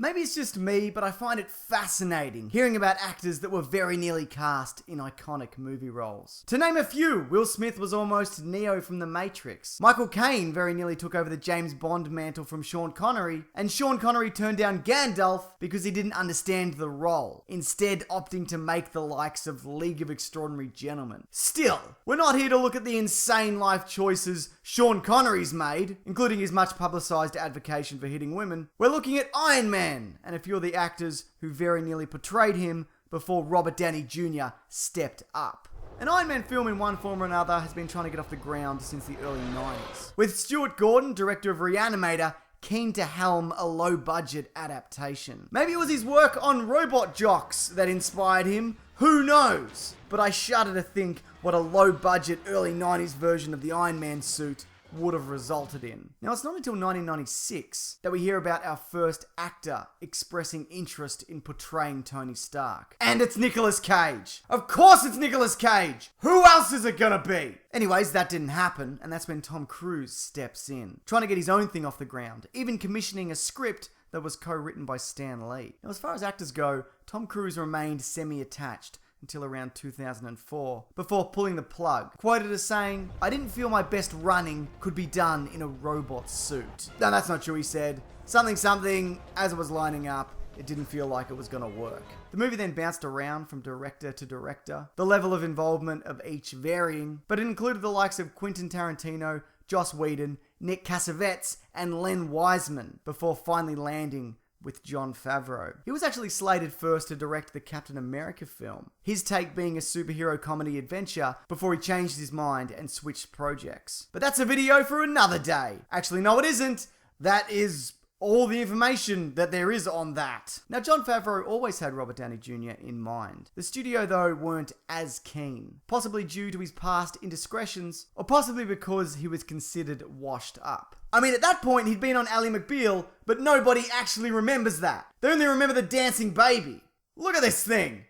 Maybe it's just me, but I find it fascinating hearing about actors that were very nearly cast in iconic movie roles. To name a few, Will Smith was almost Neo from The Matrix. Michael Caine very nearly took over the James Bond mantle from Sean Connery, and Sean Connery turned down Gandalf because he didn't understand the role, instead opting to make the likes of League of Extraordinary Gentlemen. Still, we're not here to look at the insane life choices Sean Connery's made, including his much publicised advocacy for hitting women. We're looking at Iron Man and a few of the actors who very nearly portrayed him before Robert Downey Jr. stepped up. An Iron Man film in one form or another has been trying to get off the ground since the early 90s, with Stuart Gordon, director of Reanimator, keen to helm a low-budget adaptation. Maybe it was his work on Robot Jocks that inspired him, who knows? But I shudder to think what a low-budget early 90s version of the Iron Man suit would have resulted in. Now, it's not until 1996 that we hear about our first actor expressing interest in portraying Tony Stark. And it's Nicolas Cage. Of course it's Nicolas Cage! Who else is it gonna be? Anyways, that didn't happen, and that's when Tom Cruise steps in, trying to get his own thing off the ground, even commissioning a script that was co-written by Stan Lee. Now, as far as actors go, Tom Cruise remained semi-attached until around 2004, before pulling the plug, quoted as saying, "I didn't feel my best running could be done in a robot suit." No, that's not true, he said. Something, as it was lining up, it didn't feel like it was gonna work. The movie then bounced around from director to director, the level of involvement of each varying, but it included the likes of Quentin Tarantino, Joss Whedon, Nick Cassavetes, and Len Wiseman, before finally landing with Jon Favreau. He was actually slated first to direct the Captain America film, his take being a superhero comedy adventure, before he changed his mind and switched projects. But that's a video for another day. Actually, no, it isn't. That is all the information that there is on that. Now, Jon Favreau always had Robert Downey Jr. in mind. The studio, though, weren't as keen, possibly due to his past indiscretions, or possibly because he was considered washed up. I mean, at that point, he'd been on Ally McBeal, but nobody actually remembers that. They only remember the dancing baby. Look at this thing.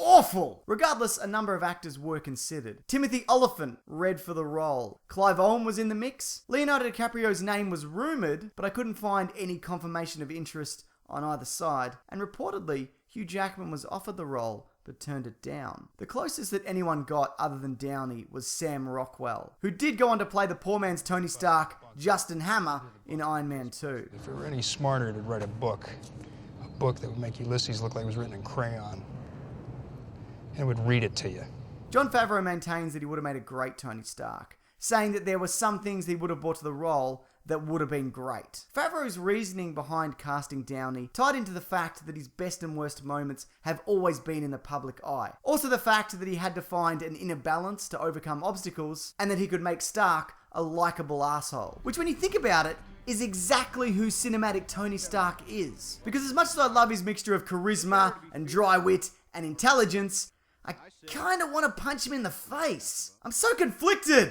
Awful! Regardless, a number of actors were considered. Timothy Olyphant read for the role. Clive Owen was in the mix. Leonardo DiCaprio's name was rumoured, but I couldn't find any confirmation of interest on either side. And reportedly, Hugh Jackman was offered the role, but turned it down. The closest that anyone got other than Downey was Sam Rockwell, who did go on to play the poor man's Tony Stark, Justin Hammer, in Iron Man 2. If it were any smarter, it'd write a book that would make Ulysses look like it was written in crayon. And would read it to you. Jon Favreau maintains that he would have made a great Tony Stark, saying that there were some things he would have brought to the role that would have been great. Favreau's reasoning behind casting Downey tied into the fact that his best and worst moments have always been in the public eye. Also the fact that he had to find an inner balance to overcome obstacles, and that he could make Stark a likable asshole. Which, when you think about it, is exactly who cinematic Tony Stark is. Because as much as I love his mixture of charisma and dry wit and intelligence, I kind of want to punch him in the face. I'm so conflicted.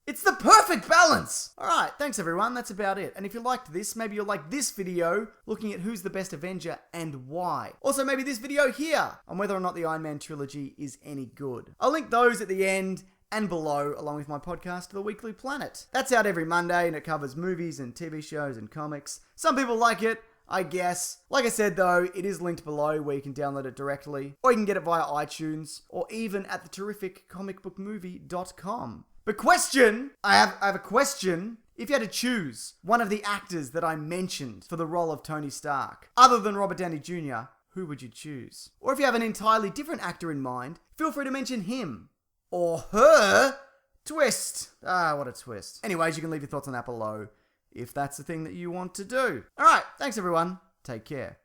It's the perfect balance. Alright, thanks everyone, that's about it. And if you liked this, maybe you'll like this video looking at who's the best Avenger and why. Also, maybe this video here on whether or not the Iron Man trilogy is any good. I'll link those at the end and below, along with my podcast, The Weekly Planet. That's out every Monday and it covers movies and TV shows and comics. Some people like it, I guess. Like I said though, it is linked below where you can download it directly, or you can get it via iTunes, or even at the terrific comicbookmovie.com. But question, I have a question. If you had to choose one of the actors that I mentioned for the role of Tony Stark, other than Robert Downey Jr., who would you choose? Or if you have an entirely different actor in mind, feel free to mention him. Or her. Twist. Ah, what a twist. Anyways, you can leave your thoughts on that below if that's the thing that you want to do. Alright, thanks everyone. Take care.